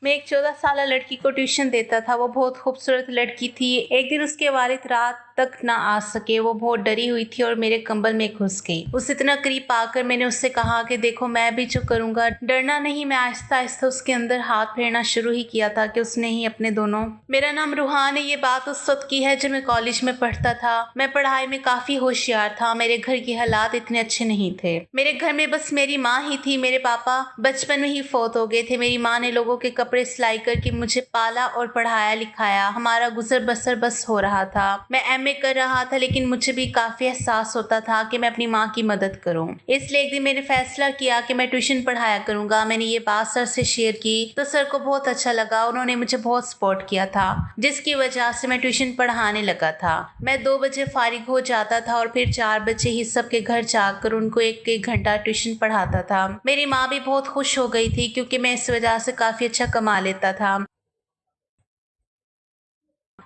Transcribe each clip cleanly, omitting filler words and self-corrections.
मैं एक 14 साल लड़की को ट्यूशन देता था। वो बहुत खूबसूरत लड़की थी। एक दिन उसके वालिद रात तक ना आ सके। वो बहुत डरी हुई थी और मेरे कंबल में घुस गई। उस इतना करीब आकर मैंने उससे कहा कि देखो, मैं भी जो करूँगा, डरना नहीं। मैं आहिस्ता आहिस्ता उसके अंदर हाथ फेरना शुरू ही किया था कि उसने ही अपने दोनों। मेरा नाम रूहान है। ये बात उस वक्त की है जब मैं कॉलेज में पढ़ता था। मैं पढ़ाई में काफ़ी होशियार था। मेरे घर के हालात इतने अच्छे नहीं थे। मेरे घर में बस मेरी माँ ही थी। मेरे पापा बचपन में ही फौत हो गए थे। मेरी माँ ने लोगों के कपड़े सिलाई करके मुझे पाला और पढ़ाया लिखाया। हमारा गुजर बसर बस हो रहा था। मैं एमए कर रहा था, लेकिन मुझे भी काफ़ी एहसास होता था कि मैं अपनी माँ की मदद करूं। इसलिए एक दिन मैंने फैसला किया कि मैं ट्यूशन पढ़ाया करूंगा। मैंने ये बात सर से शेयर की तो सर को बहुत अच्छा लगा। उन्होंने मुझे बहुत सपोर्ट किया था, जिसकी वजह से मैं ट्यूशन पढ़ाने लगा था। मैं 2 बजे फारिग हो जाता था और फिर 4 बजे ही सबके घर जाकर उनको एक एक घंटा ट्यूशन पढ़ाता था। मेरी माँ भी बहुत खुश हो गई थी क्योंकि मैं इस वजह से काफ़ी अच्छा कमा लेता था।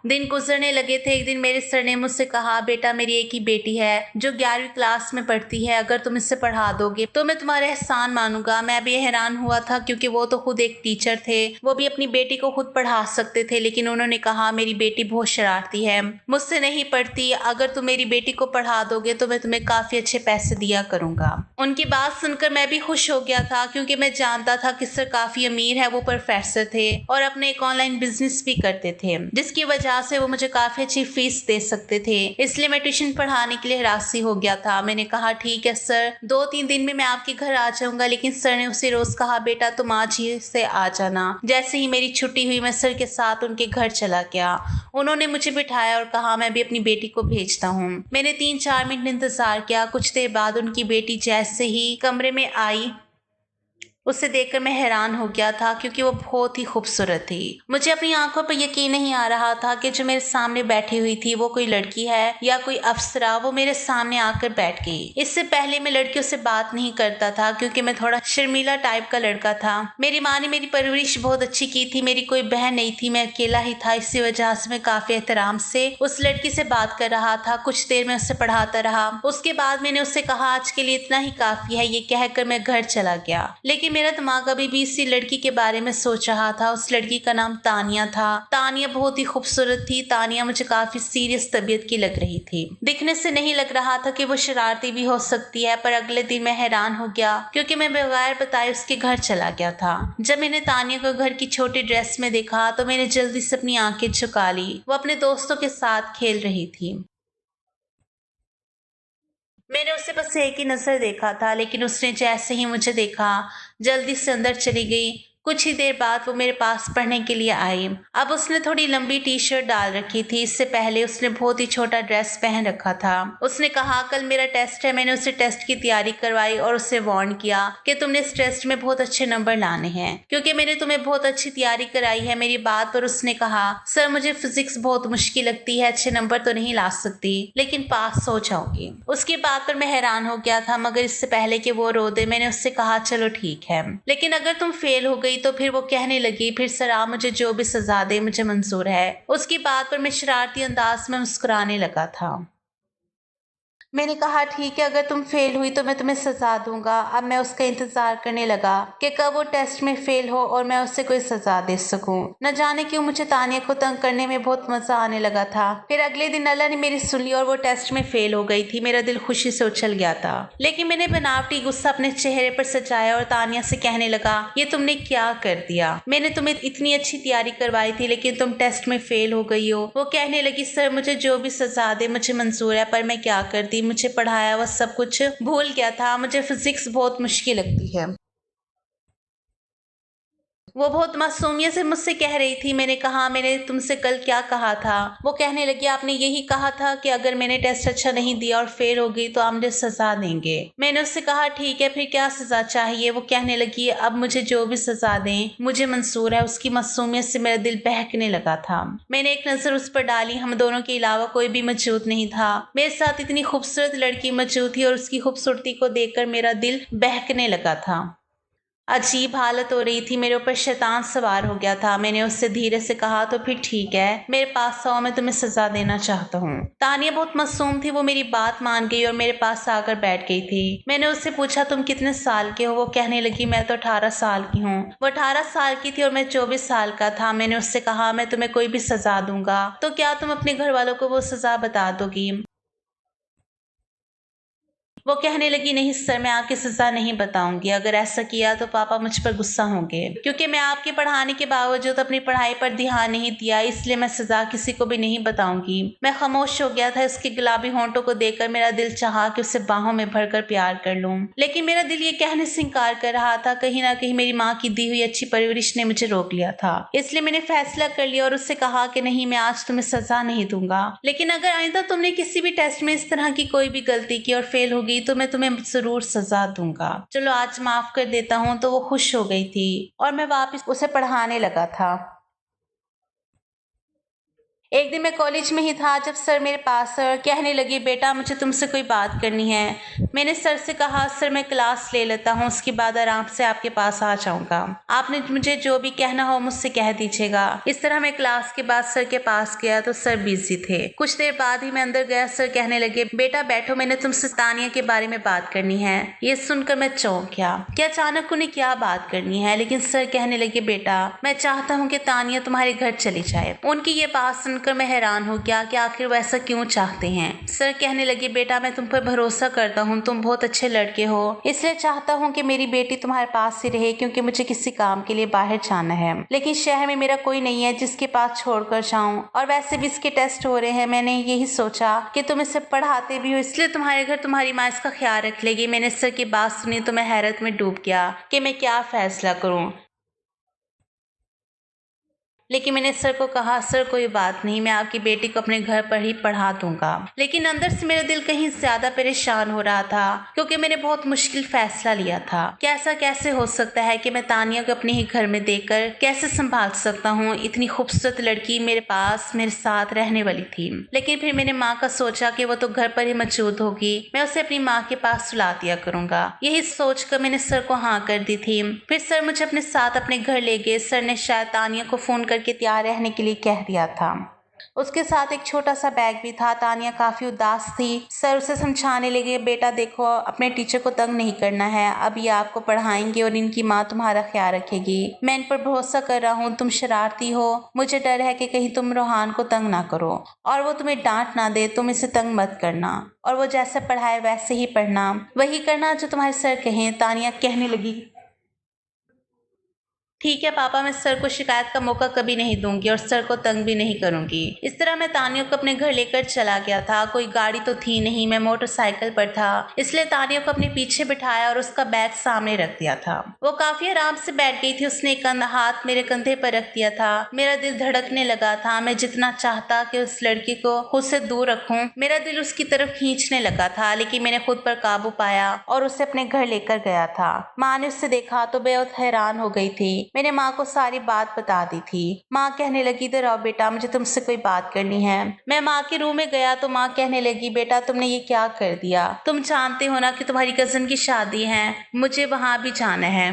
दिन गुजरने लगे थे। एक दिन मेरे सर ने मुझसे कहा, बेटा, मेरी एक ही बेटी है जो 11वीं क्लास में पढ़ती है। अगर तुम इससे पढ़ा दोगे तो मैं तुम्हारा एहसान मानूंगा। मैं भी हैरान हुआ था क्योंकि वो तो खुद एक टीचर थे। वो भी अपनी बेटी को खुद पढ़ा सकते थे, लेकिन उन्होंने कहा मेरी बेटी बहुत शरारती है, मुझसे नहीं पढ़ती। अगर तुम मेरी बेटी को पढ़ा दोगे तो मैं तुम्हें काफी अच्छे पैसे दिया करूंगा। उनकी बात सुनकर मैं भी खुश हो गया था क्योंकि मैं जानता था कि सर काफी अमीर है। वो प्रोफेसर थे और अपने एक ऑनलाइन बिजनेस भी करते थे, जिसकी वजह से वो मुझे काफी अच्छी फीस दे सकते थे। इसलिए मैं ट्यूशन पढ़ाने के लिए राजी हो गया था। मैंने कहा, ठीक है सर, 2-3 दिन में मैं आपके घर आ जाऊंगा। लेकिन सर ने उसी रोज कहा, बेटा, तुम आज ही से आ जाना। जैसे ही मेरी छुट्टी हुई, मैं सर के साथ उनके घर चला गया। उन्होंने मुझे बिठाया और कहा, मैं भी अपनी बेटी को भेजता हूँ। मैंने 3-4 मिनट इंतजार किया। कुछ देर बाद उनकी बेटी जैसे ही कमरे में आई, उसे देखकर मैं हैरान हो गया था क्योंकि वो बहुत ही खूबसूरत थी। मुझे अपनी आंखों पर यकीन नहीं आ रहा था कि जो मेरे सामने बैठी हुई थी वो कोई लड़की है या कोई अप्सरा। वो मेरे सामने आकर बैठ गई। इससे पहले मैं लड़कियों से बात नहीं करता था क्योंकि मैं थोड़ा शर्मीला टाइप का लड़का था। मेरी माँ ने मेरी परवरिश बहुत अच्छी की थी। मेरी कोई बहन नहीं थी, मैं अकेला ही था। इसी वजह से मैं काफी एहतराम से उस लड़की से बात कर रहा था। कुछ देर में उससे पढ़ाता रहा। उसके बाद मैंने उससे कहा, आज के लिए इतना ही काफी है। ये कहकर मैं घर चला गया। लेकिन मेरा दिमाग अभी भी इसी लड़की के बारे में सोच रहा था। उस लड़की का नाम तानिया था। तानिया बहुत ही खूबसूरत थी। तानिया मुझे काफी सीरियस तबीयत की लग रही थी। दिखने से नहीं लग रहा था कि वो शरारती भी हो सकती है, पर अगले दिन मैं हैरान हो गया क्योंकि मैं बगैर बताए उसके घर चला गया था। जब मैंने तानिया को घर की छोटी ड्रेस में देखा तो मैंने जल्दी से अपनी आंखें झुका ली। वो अपने दोस्तों के साथ खेल रही थी। मैंने उसे बस एक ही नजर देखा था, लेकिन उसने जैसे ही मुझे देखा, जल्दी से अंदर चली गई। कुछ ही देर बाद वो मेरे पास पढ़ने के लिए आई। अब उसने थोड़ी लंबी टी शर्ट डाल रखी थी। इससे पहले उसने बहुत ही छोटा ड्रेस पहन रखा था। उसने कहा, कल मेरा टेस्ट है। मैंने उसे टेस्ट की तैयारी करवाई और उसे वार्न किया कि तुमने इस टेस्ट में बहुत अच्छे नंबर लाने हैं क्योंकि मैंने तुम्हें बहुत अच्छी तैयारी कराई है। मेरी बात पर उसने कहा, सर, मुझे फिजिक्स बहुत मुश्किल लगती है। अच्छे नंबर तो नहीं ला सकती, लेकिन पास हो जाऊंगी। उसकी बात पर मैं हैरान हो गया था, मगर इससे पहले कि वो रो दे, मैंने उससे कहा, चलो ठीक है, लेकिन अगर तुम फेल हो गई तो। फिर वो कहने लगी, फिर सर आप मुझे जो भी सजा दे मुझे मंजूर है। उसकी बात पर मैं शरारती अंदाज में मुस्कुराने लगा था। मैंने कहा, ठीक है, अगर तुम फेल हुई तो मैं तुम्हें सजा दूंगा। अब मैं उसका इंतजार करने लगा कि कब वो टेस्ट में फेल हो और मैं उसे कोई सजा दे सकूं। न जाने क्यों मुझे तानिया को तंग करने में बहुत मजा आने लगा था। फिर अगले दिन अल्लाह ने मेरी सुन ली और वो टेस्ट में फेल हो गई थी। मेरा दिल खुशी से उछल गया था, लेकिन मैंने बनावटी गुस्सा अपने चेहरे पर सजाया और तानिया से कहने लगा, ये तुमने क्या कर दिया? मैंने तुम्हें इतनी अच्छी तैयारी करवाई थी, लेकिन तुम टेस्ट में फेल हो गई हो। वो कहने लगी, सर, मुझे जो भी सजा दे मुझे मंजूर है, पर मैं क्या करती, मुझे पढ़ाया वह सब कुछ भूल गया था। मुझे फिजिक्स बहुत मुश्किल लगती है। वो बहुत मासूमियत से मुझसे कह रही थी। मैंने कहा, मैंने तुमसे कल क्या कहा था? वो कहने लगी, आपने यही कहा था कि अगर मैंने टेस्ट अच्छा नहीं दिया और फेल हो गई तो आप मुझे सजा देंगे। मैंने उससे कहा, ठीक है, फिर क्या सजा चाहिए? वो कहने लगी, अब मुझे जो भी सजा दें मुझे मंजूर है। उसकी मासूमियत से मेरा दिल बहकने लगा था। मैंने एक नजर उस पर डाली। हम दोनों के अलावा कोई भी मौजूद नहीं था। मेरे साथ इतनी खूबसूरत लड़की मौजूद थी और उसकी खूबसूरती को देखकर मेरा दिल बहकने लगा था। अजीब हालत हो रही थी, मेरे ऊपर शैतान सवार हो गया था। मैंने उससे धीरे से कहा, तो फिर ठीक है, मेरे पास आओ, मैं तुम्हें सजा देना चाहता हूँ। तानिया बहुत मासूम थी, वो मेरी बात मान गई और मेरे पास आकर बैठ गई थी। मैंने उससे पूछा, तुम कितने साल के हो? वो कहने लगी, मैं तो 18 साल की हूँ। वो 18 साल की थी और मैं 24 साल का था। मैंने उससे कहा, मैं तुम्हें कोई भी सजा दूंगा, तो क्या तुम अपने घर वालों को वो सजा बता दोगी? वो कहने लगी, नहीं सर, मैं आपकी सजा नहीं बताऊंगी। अगर ऐसा किया तो पापा मुझ पर गुस्सा होंगे, क्योंकि मैं आपके पढ़ाने के बावजूद अपनी पढ़ाई पर ध्यान नहीं दिया, इसलिए मैं सजा किसी को भी नहीं बताऊंगी। मैं खामोश हो गया था। उसके गुलाबी होंठों को देखकर मेरा दिल चाहा कि उसे बाहों में भरकर प्यार कर लूं, लेकिन मेरा दिल ये कहने से इंकार कर रहा था। कहीं ना कहीं मेरी माँ की दी हुई अच्छी परवरिश ने मुझे रोक लिया था। इसलिए मैंने फैसला कर लिया और उससे कहा कि नहीं, मैं आज तुम्हें सजा नहीं दूंगा, लेकिन अगर आइंदा तुमने किसी भी टेस्ट में इस तरह की कोई भी गलती की और फेल हो गई तो मैं तुम्हें जरूर सजा दूंगा। चलो आज माफ कर देता हूँ। तो वो खुश हो गई थी और मैं वापस उसे पढ़ाने लगा था। एक दिन मैं कॉलेज में ही था जब सर मेरे पास आए और कहने लगे, बेटा मुझे तुमसे कोई बात करनी है। मैंने सर से कहा, सर मैं क्लास ले लेता हूँ, उसके बाद आराम से आपके पास आ जाऊंगा। आपने मुझे जो भी कहना हो मुझसे कह दीजिएगा। इस तरह मैं क्लास के बाद सर के पास गया तो सर बिजी थे। कुछ देर बाद ही मैं अंदर गया। सर कहने लगे, बेटा बैठो, मैंने तुमसे तानिया के बारे में बात करनी है। ये सुनकर मैं चौंक गया कि अचानक उन्हें क्या बात करनी है, लेकिन सर कहने लगे, बेटा मैं चाहता हूँ कि तानिया तुम्हारे घर चली जाए। उनकी ये बात सुनकर मैं हैरान हो गया कि आखिर वो ऐसा क्यों चाहते हैं। सर कहने लगे, बेटा मैं तुम पर भरोसा करता हूँ, तुम बहुत अच्छे लड़के हो, इसलिए चाहता हूँ कि मेरी बेटी तुम्हारे पास ही रहे, क्योंकि मुझे किसी काम के लिए बाहर जाना है, लेकिन शहर में मेरा कोई नहीं है जिसके पास छोड़कर जाऊं, और वैसे भी इसके टेस्ट हो रहे हैं। मैंने यही सोचा कि तुम इसे पढ़ाते भी हो, इसलिए तुम्हारे घर तुम्हारी माँ इसका ख्याल रख लेगी। मैंने सर की बात सुनी तो मैं हैरत में डूब गया कि मैं क्या फैसला करूं, लेकिन मैंने सर को कहा, सर कोई बात नहीं, मैं आपकी बेटी को अपने घर पर ही पढ़ा दूंगा। लेकिन अंदर से मेरा दिल कहीं ज्यादा परेशान हो रहा था, क्योंकि मैंने बहुत मुश्किल फैसला लिया था कि ऐसा कैसे हो सकता है कि मैं तानिया को अपने ही घर में देकर कैसे संभाल सकता हूँ। इतनी खूबसूरत लड़की मेरे पास मेरे साथ रहने वाली थी, लेकिन फिर मैंने माँ का सोचा कि वो तो घर पर ही मौजूद होगी, मैं उसे अपनी माँ के पास सुला दिया करूंगा। यही सोचकर मैंने सर को हाँ कर दी थी। फिर सर मुझे अपने साथ अपने घर ले गए। सर ने शायद तानिया को फोन करके तैयार रहने के लिए कह दिया था। उसके साथ एक छोटा सा बैग भी था। तानिया काफी उदास थी। सर उसे समझाने लगे, बेटा देखो, अपने टीचर को तंग नहीं करना है, अब ये आपको पढ़ाएंगे और इनकी माँ तुम्हारा ख्याल रखेगी। मैं इन पर भरोसा कर रहा हूँ। तुम शरारती हो, मुझे डर है कि कहीं तुम रोहान को तंग ना करो और वो तुम्हें डांट ना दे। तुम इसे तंग मत करना और वो जैसे पढ़ाए वैसे ही पढ़ना, वही करना जो तुम्हारे सर कहें। तानिया कहने लगी, ठीक है पापा, मैं सर को शिकायत का मौका कभी नहीं दूंगी और सर को तंग भी नहीं करूंगी। इस तरह मैं तानिया को अपने घर लेकर चला गया था। कोई गाड़ी तो थी नहीं, मैं मोटरसाइकिल पर था, इसलिए तानिया को अपने पीछे बिठाया और उसका बैग सामने रख दिया था। वो काफी आराम से बैठ गई थी। उसने एक हाथ मेरे कंधे पर रख दिया था। मेरा दिल धड़कने लगा था। मैं जितना चाहता कि उस लड़की को खुद से दूर रखूं, मेरा दिल उसकी तरफ खींचने लगा था, लेकिन मैंने खुद पर काबू पाया और उसे अपने घर लेकर गया था। माँ ने उसे देखा तो बेहद हैरान हो गई थी। मैंने माँ को सारी बात बता दी थी। माँ कहने लगी, इधर आओ बेटा, मुझे तुमसे कोई बात करनी है। मैं माँ के रूम में गया तो माँ कहने लगी, बेटा तुमने ये क्या कर दिया? तुम जानते हो ना कि तुम्हारी कजन की शादी है, मुझे वहां भी जाना है।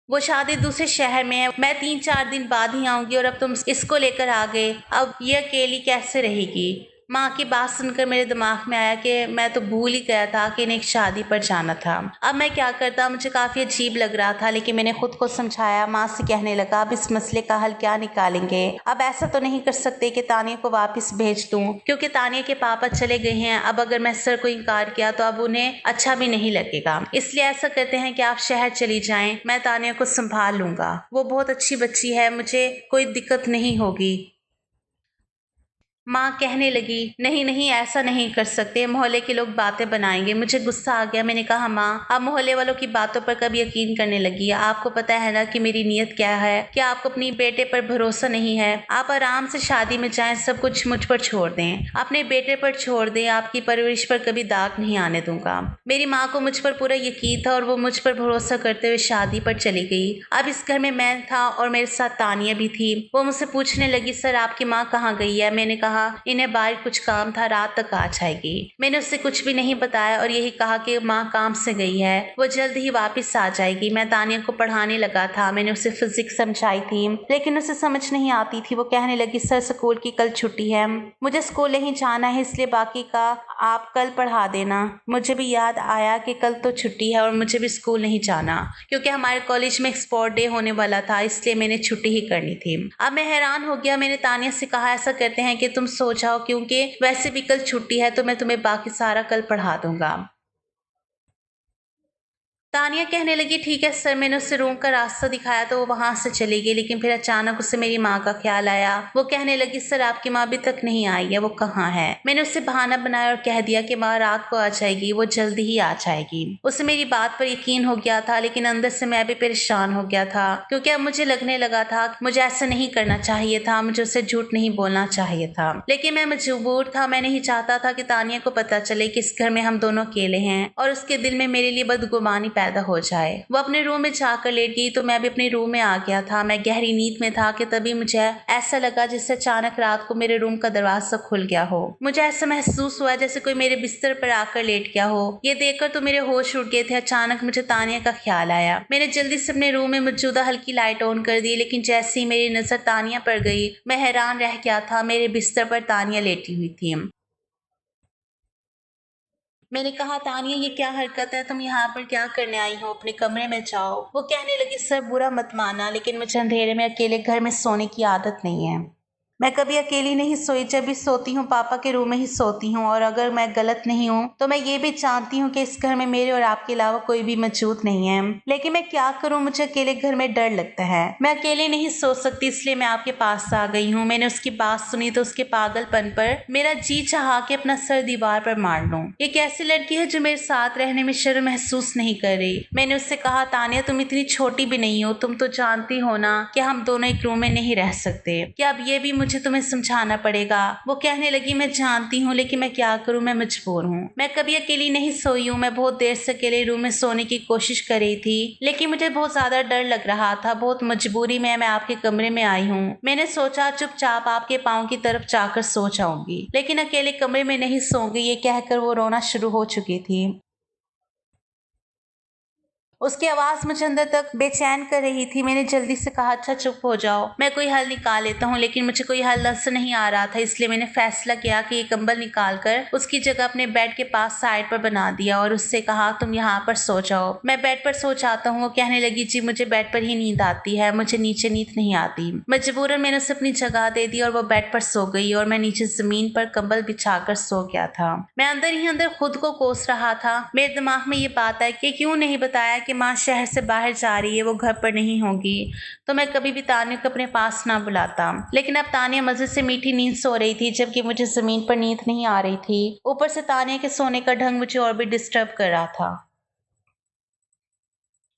वो शादी दूसरे शहर में है, मैं 3-4 दिन बाद ही आऊंगी और अब तुम इसको लेकर आ गए। अब ये अकेली कैसे रहेगी? माँ की बात सुनकर मेरे दिमाग में आया कि मैं तो भूल ही गया था कि इन्हें एक शादी पर जाना था। अब मैं क्या करता? मुझे काफी अजीब लग रहा था, लेकिन मैंने खुद को समझाया। माँ से कहने लगा, अब इस मसले का हल क्या निकालेंगे? अब ऐसा तो नहीं कर सकते कि तानिया को वापस भेज दूं, क्योंकि तानिया के पापा चले गए हैं। अब अगर मैं सर को इनकार किया तो अब उन्हें अच्छा भी नहीं लगेगा। इसलिए ऐसा करते हैं कि आप शहर चली जाएं, मैं तानिया को संभाल लूंगा। वो बहुत अच्छी बच्ची है, मुझे कोई दिक्कत नहीं होगी। माँ कहने लगी, नहीं नहीं, ऐसा नहीं कर सकते, मोहल्ले के लोग बातें बनाएंगे। मुझे गुस्सा आ गया। मैंने कहा, माँ आप मोहल्ले वालों की बातों पर कब यकीन करने लगी है? आपको पता है ना कि मेरी नीयत क्या है, कि आपको अपनी बेटे पर भरोसा नहीं है। आप आराम से शादी में जाएं, सब कुछ मुझ पर छोड़ दें, अपने बेटे पर छोड़ दें। आपकी परवरिश पर कभी दाग नहीं आने दूंगा। मेरी माँ को मुझ पर पूरा यकीन था और वो मुझ पर भरोसा करते हुए शादी पर चली गई। अब इस घर में मैं था और मेरे साथ तानिया भी थी। वो मुझसे पूछने लगी, सर आपकी माँ कहाँ गई है? मैंने कहा, कहा इन्हें बाहर कुछ काम था, रात तक आ जाएगी। मैंने उससे कुछ भी नहीं बताया और यही कहा कि माँ काम से गई है, वो जल्द ही वापस आ जाएगी। मैं तानिया को पढ़ाने लगा था। मैंने उसे फिजिक्स समझाई थी लेकिन उसे समझ नहीं आती थी। वो कहने लगी सर स्कूल की कल छुट्टी है, मुझे स्कूल नहीं जाना है, इसलिए बाकी का आप कल पढ़ा देना। मुझे भी याद आया कि कल तो छुट्टी है और मुझे भी स्कूल नहीं जाना क्योंकि हमारे कॉलेज में एक स्पोर्ट डे होने वाला था, इसलिए मैंने छुट्टी ही करनी थी। अब मैं हैरान हो गया। मैंने तानिया से कहा ऐसा करते हैं कि तुम सो जाओ क्योंकि वैसे भी कल छुट्टी है, तो मैं तुम्हें बाकी सारा कल पढ़ा दूंगा। तानिया कहने लगी ठीक है सर। मैंने उसे रूम का रास्ता दिखाया तो वो वहां से चली गई, लेकिन फिर अचानक उसे मेरी माँ का ख्याल आया। वो कहने लगी सर आपकी माँ अभी तक नहीं आई है, वो कहाँ है। मैंने उसे बहाना बनाया और कह दिया कि माँ रात को आ जाएगी, वो जल्दी ही आ जाएगी। उसे मेरी बात पर यकीन हो गया था लेकिन अंदर से मैं भी परेशान हो गया था क्योंकि अब मुझे लगने लगा था कि मुझे ऐसा नहीं करना चाहिए था, मुझे उसे झूठ नहीं बोलना चाहिए था, लेकिन मैं मजबूर था। मैं नहीं चाहता था कि तानिया को पता चले कि इस घर में हम दोनों अकेले हैं और उसके दिल में मेरे लिए बदगुमानी पैदा हो जाए। वो अपने रूम में जाकर लेट गई तो मैं भी अपने रूम में आ गया था। मैं गहरी नींद में था कि तभी मुझे ऐसा लगा जैसे अचानक रात को मेरे रूम का दरवाजा खुल गया हो। मुझे ऐसा महसूस हुआ जैसे कोई मेरे बिस्तर पर आकर लेट गया हो। ये देखकर तो मेरे होश उड़ गए थे। अचानक मुझे तानिया का ख्याल आया। मैंने जल्दी से अपने रूम में मौजूदा हल्की लाइट ऑन कर दी, लेकिन जैसे ही मेरी नजर तानिया पर गई मैं हैरान रह गया था। मेरे बिस्तर पर तानिया लेटी हुई थी। मैंने कहा तानिया ये क्या हरकत है, तुम यहाँ पर क्या करने आई हो, अपने कमरे में जाओ। वो कहने लगी सर बुरा मत माना लेकिन मुझे अंधेरे में अकेले घर में सोने की आदत नहीं है। मैं कभी अकेली नहीं सोई, जब भी सोती हूँ पापा के रूम में ही सोती हूँ और अगर मैं गलत नहीं हूँ तो मैं ये भी जानती हूँ कि इस घर में मेरे और आपके अलावा कोई भी मौजूद नहीं है, लेकिन मैं क्या करूँ, मुझे अकेले घर में डर लगता है। मैं अकेले नहीं सो सकती इसलिए मैं आपके पास आ गई हूँ। मैंने उसकी बात सुनी तो उसके पागलपन पर मेरा जी चाहा कि अपना सर दीवार पर मार लूं। ये कैसी लड़की है जो मेरे साथ रहने में शर्म महसूस नहीं कर रही। मैंने उससे कहा तानिया तुम इतनी छोटी भी नहीं हो, तुम तो जानती हो ना कि हम दोनों एक रूम में नहीं रह सकते, क्या अब ये भी मुझे तुम्हें समझाना पड़ेगा। वो कहने लगी मैं जानती हूँ लेकिन मैं क्या करूँ, मैं मजबूर हूँ। मैं कभी अकेली नहीं सोई हूँ। मैं बहुत देर से अकेले रूम में सोने की कोशिश कर रही थी लेकिन मुझे बहुत ज्यादा डर लग रहा था। बहुत मजबूरी में मैं आपके कमरे में आई हूँ। मैंने सोचा चुपचाप आपके पाँव की तरफ जाकर सो जाऊंगी, लेकिन अकेले कमरे में नहीं सोऊंगी। ये कहकर वो रोना शुरू हो चुकी थी। उसकी आवाज मुझे अंदर तक बेचैन कर रही थी। मैंने जल्दी से कहा अच्छा चुप हो जाओ, मैं कोई हल निकाल लेता हूँ, लेकिन मुझे कोई हल नजर नहीं आ रहा था। इसलिए मैंने फैसला किया कि ये कंबल निकाल कर उसकी जगह अपने बेड के पास साइड पर बना दिया और उससे कहा तुम यहाँ पर सो जाओ, मैं बेड पर सो जाता हूँ। वो कहने लगी जी मुझे बेड पर ही नींद आती है, मुझे नीचे नींद नहीं आती। मजबूरन मैंने उसे अपनी जगह दे दी और वो बेड पर सो गई और मैं नीचे जमीन पर कंबल बिछाकर सो गया था। मैं अंदर ही अंदर खुद को कोस रहा था। मेरे दिमाग में ये बात है कि क्यों नहीं बताया कि माँ शहर से बाहर जा रही है, वो घर पर नहीं होगी, तो मैं कभी भी तानिया को अपने पास ना बुलाता। लेकिन अब तानिया मजे से मीठी नींद सो रही थी जबकि मुझे जमीन पर नींद नहीं आ रही थी। ऊपर से तानिया के सोने का ढंग मुझे और भी डिस्टर्ब कर रहा था।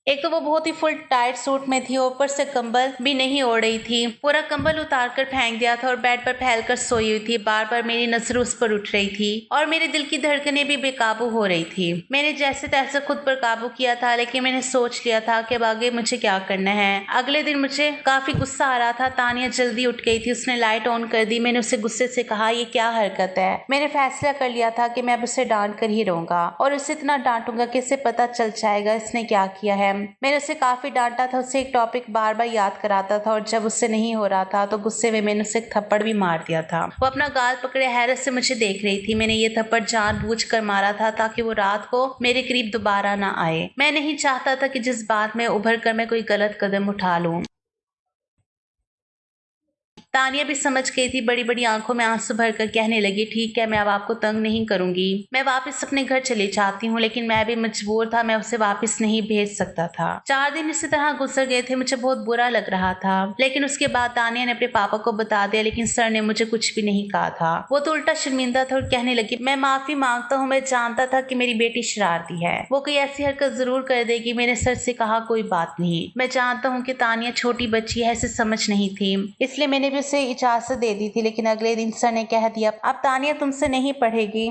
एक तो वो बहुत ही फुल टाइट सूट में थी, ऊपर से कंबल भी नहीं ओढ़ रही थी। पूरा कंबल उतार कर फेंक दिया था और बेड पर फैल कर सोई हुई थी। बार बार मेरी नजर उस पर उठ रही थी और मेरे दिल की धड़कनें भी बेकाबू हो रही थी। मैंने जैसे तैसे खुद पर काबू किया था, लेकिन मैंने सोच लिया था कि अब आगे मुझे क्या करना है। अगले दिन मुझे काफी गुस्सा आ रहा था। तानिया जल्दी उठ गई थी, उसने लाइट ऑन कर दी। मैंने उसे गुस्से से कहा ये क्या हरकत है। मैंने फैसला कर लिया था कि मैं अब उसे डांट कर ही रहूंगा और उसे इतना डांटूंगा कि इसे पता चल जाएगा इसने क्या किया है। मैंने उसे काफी डांटा था, उसे एक टॉपिक बार बार याद कराता था और जब उससे नहीं हो रहा था तो गुस्से में मैंने उसे एक थप्पड़ भी मार दिया था। वो अपना गाल पकड़े हैरत से मुझे देख रही थी। मैंने ये थप्पड़ जानबूझकर मारा था ताकि वो रात को मेरे करीब दोबारा ना आए। मैं नहीं चाहता था कि जिस बात में उभर कर मैं कोई गलत कदम उठा लूं। तानिया भी समझ गई थी। बड़ी बड़ी आंखों में आंसू भरकर कहने लगी ठीक है मैं अब आपको तंग नहीं करूंगी, मैं वापस अपने घर चली जाती हूँ। लेकिन मैं भी मजबूर था, मैं उसे वापस नहीं भेज सकता था। 4 दिन इसी तरह गुजर गए थे। मुझे बहुत बुरा लग रहा था, लेकिन उसके बाद तानिया ने अपने पापा को बता दिया, लेकिन सर ने मुझे कुछ भी नहीं कहा था। वो तो उल्टा शर्मिंदा था और कहने लगी मैं माफी मांगता हूँ, मैं जानता था कि मेरी बेटी शरारती है, वो कोई ऐसी हरकत जरूर कर देगी। मैंने सर से कहा कोई बात नहीं, मैं जानता हूँ कि तानिया छोटी बच्ची है, इसे समझ नहीं थी, इसलिए मैंने भी उसे इजाजत दे दी थी। लेकिन अगले दिन सर ने कह दिया अब तानिया तुमसे नहीं पढ़ेगी।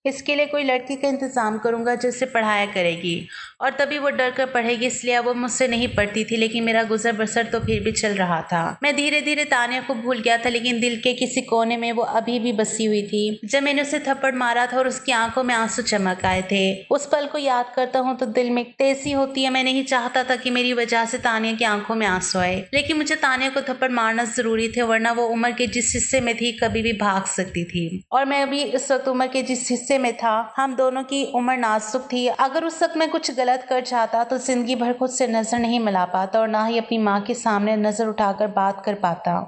इसके लिए कोई लड़की का इंतज़ाम करूँगा जो उसे पढ़ाया करेगी और तभी वो डर कर पढ़ेगी, इसलिए अब वो मुझसे नहीं पढ़ती थी, लेकिन मेरा गुजर बसर तो फिर भी चल रहा था। मैं धीरे धीरे तानिया को भूल गया था, लेकिन दिल के किसी कोने में वो अभी भी बसी हुई थी। जब मैंने उसे थप्पड़ मारा था और उसकी आंखों में आंसू चमक आए थे, उस पल को याद करता हूँ तो दिल में तेजी होती है। मैं नहीं चाहता था कि मेरी वजह से तानिया की आंखों में आंसू आए, लेकिन मुझे तानिया को थप्पड़ मारना जरूरी थे, वरना वो उम्र के जिस हिस्से में थी कभी भी भाग सकती थी। और मैं अभी इस वक्त उम्र के जिस हिस्से में था, हम दोनों की उम्र नाजुक थी। अगर उस वक्त मैं कुछ गलत कर जाता तो जिंदगी भर खुद से नजर नहीं मिला पाता और ना ही अपनी माँ के सामने नजर उठाकर बात कर पाता।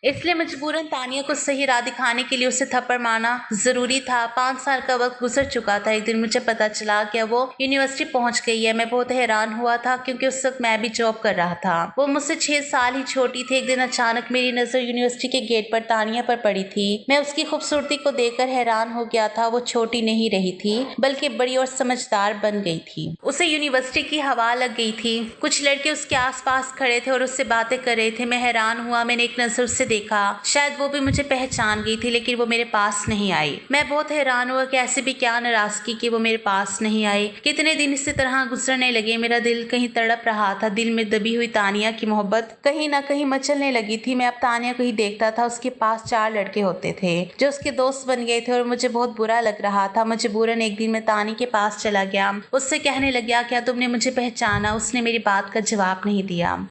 इसलिए मजबूरन तानिया को सही राह दिखाने के लिए उसे थप्पड़ मारना जरूरी था। 5 साल का वक्त गुजर चुका था। एक दिन मुझे पता चला कि वो यूनिवर्सिटी पहुंच गई है। मैं बहुत हैरान हुआ था क्योंकि उस वक्त मैं भी जॉब कर रहा था। वो मुझसे 6 साल ही छोटी थी। एक दिन अचानक मेरी नजर यूनिवर्सिटी के गेट पर तानिया पर पड़ी थी। मैं उसकी खूबसूरती को देखकर हैरान हो गया था। वो छोटी नहीं रही थी, बल्कि बड़ी और समझदार बन गई थी। उसे यूनिवर्सिटी की हवा लग गई थी। कुछ लड़के उसके आसपास खड़े थे और उससे बातें कर रहे थे। मैं हैरान हुआ। मैंने एक नजर उससे देखा। शायद वो भी मुझे पहचान गई थी, लेकिन वो मेरे पास नहीं आई। मैं बहुत हैरान हुआ कि ऐसे भी क्या नाराजगी कि वो मेरे पास नहीं आई। कितने दिन इसी तरह गुजरने लगे। मेरा दिल कहीं तड़प रहा था। दिल में दबी हुई तानिया की मोहब्बत कहीं ना कहीं मचलने लगी थी। मैं अब तानिया को ही देखता था। उसके पास 4 लड़के होते थे जो उसके दोस्त बन गए थे और मुझे बहुत बुरा लग रहा था। मजबूरन एक दिन मैं तानी के पास चला गया। उससे कहने लगा, क्या तुमने मुझे पहचाना? उसने मेरी बात का जवाब नहीं दिया।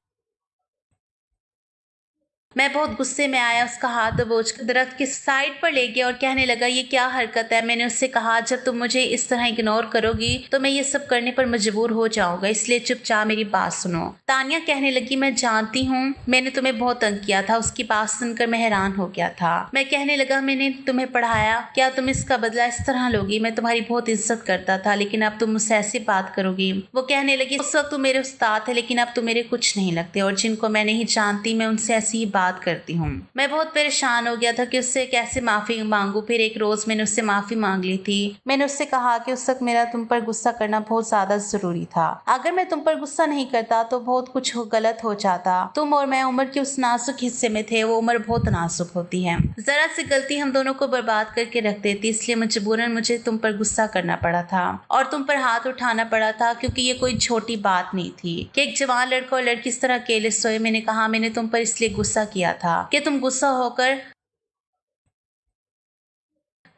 मैं बहुत गुस्से में आया। उसका हाथ दबोचकर दरख्त की साइड पर ले गया और कहने लगा, ये क्या हरकत है? मैंने उससे कहा, जब तुम मुझे इस तरह इग्नोर करोगी तो मैं ये सब करने पर मजबूर हो जाऊंगा, इसलिए चुपचाप मेरी बात सुनो। तानिया कहने लगी, मैं जानती हूँ मैंने तुम्हें बहुत तंग किया था। उसकी बात सुनकर मैं हैरान हो गया था। मैं कहने लगा, मैंने तुम्हें पढ़ाया, क्या तुम इसका बदला इस तरह लोगी? मैं तुम्हारी बहुत इज्जत करता था, लेकिन अब तुम मुझसे ऐसी बात करोगी? वो कहने लगी, उस वक्त तुम मेरे उस्ताद थे, लेकिन अब तुम मेरे कुछ नहीं लगते, और जिनको मैं नहीं जानती मैं उनसे ऐसी बात करती हूँ। मैं बहुत परेशान हो गया था कि उससे कैसे माफी मांगू। फिर एक रोज मैंने उससे माफी मांग ली थी। मैंने उससे कहा कि उस वक्त मेरा तुम पर गुस्सा करना बहुत ज्यादा जरूरी था। अगर मैं तुम पर गुस्सा नहीं करता तो बहुत कुछ गलत हो जाता। तुम और मैं उम्र के उस नाजुक हिस्से में थे। वो उम्र बहुत नाजुक होती है। जरा सी गलती हम दोनों को बर्बाद करके रख देती, इसलिए मजबूरन मुझे तुम पर गुस्सा करना पड़ा था और तुम पर हाथ उठाना पड़ा था, क्योंकि ये कोई छोटी बात नहीं थी कि एक जवान लड़का और लड़की इस तरह अकेले सोए। मैंने कहा, मैंने तुम पर इसलिए गुस्सा किया था कि तुम गुस्सा होकर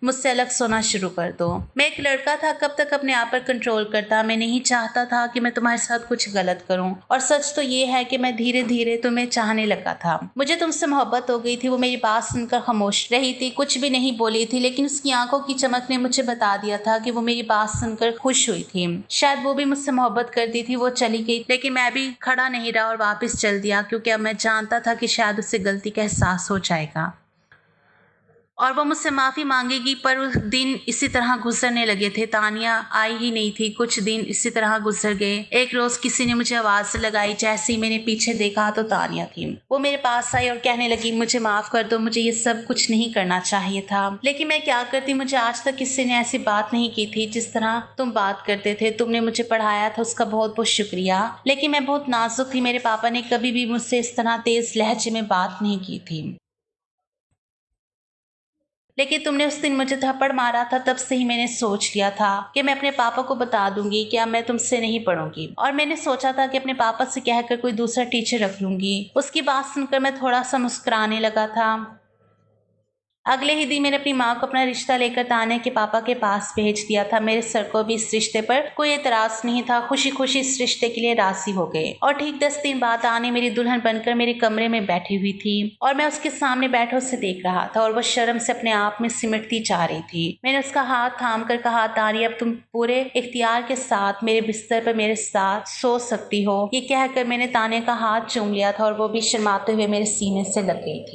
मुझसे अलग सोना शुरू कर दो। मैं एक लड़का था, कब तक अपने आप पर कंट्रोल करता। मैं नहीं चाहता था कि मैं तुम्हारे साथ कुछ गलत करूं, और सच तो ये है कि मैं धीरे धीरे तुम्हें चाहने लगा था। मुझे तुमसे मोहब्बत हो गई थी। वो मेरी बात सुनकर खामोश रही थी, कुछ भी नहीं बोली थी, लेकिन उसकी आंखों की चमक ने मुझे बता दिया था कि वो मेरी बात सुनकर खुश हुई थी। शायद वो भी मुझसे मोहब्बत करती थी। वो चली गई, लेकिन मैं भी खड़ा नहीं रहा और वापस चल दिया, क्योंकि अब मैं जानता था कि शायद उसे गलती का एहसास हो जाएगा और वो मुझसे माफ़ी मांगेगी। पर उस दिन इसी तरह गुजरने लगे थे। तानिया आई ही नहीं थी। कुछ दिन इसी तरह गुजर गए। एक रोज़ किसी ने मुझे आवाज़ लगाई। जैसे ही मैंने पीछे देखा तो तानिया थी। वो मेरे पास आई और कहने लगी, मुझे माफ़ कर दो, मुझे ये सब कुछ नहीं करना चाहिए था, लेकिन मैं क्या करती? मुझे आज तक किसी ने ऐसी बात नहीं की थी जिस तरह तुम बात करते थे। तुमने मुझे पढ़ाया था, उसका बहुत बहुत शुक्रिया, लेकिन मैं बहुत नाजुक थी। मेरे पापा ने कभी भी मुझसे इस तरह तेज़ लहजे में बात नहीं की थी, लेकिन तुमने उस दिन मुझे थप्पड़ मारा था, तब से ही मैंने सोच लिया था कि मैं अपने पापा को बता दूंगी कि अब मैं तुमसे नहीं पढ़ूंगी। और मैंने सोचा था कि अपने पापा से कहकर कोई दूसरा टीचर रख लूंगी। उसकी बात सुनकर मैं थोड़ा सा मुस्कुराने लगा था। अगले ही दिन मैंने अपनी माँ को अपना रिश्ता लेकर तान्या के पापा के पास भेज दिया था। मेरे सर को भी इस रिश्ते पर कोई एतराज नहीं था। खुशी खुशी इस रिश्ते के लिए राजी हो गए और ठीक 10 दिन बाद तान्या मेरी दुल्हन बनकर मेरे कमरे में बैठी हुई थी और मैं उसके सामने बैठे उसे देख रहा था और वह शर्म से अपने आप में सिमटती जा रही थी। मैंने उसका हाथ थाम कर कहा, तान्या, अब तुम पूरे इख्तियार के साथ मेरे बिस्तर पर मेरे साथ सो सकती हो। ये कहकर मैंने तान्या का हाथ चूम लिया था और वो भी शर्माते हुए मेरे सीने से लग गई थी।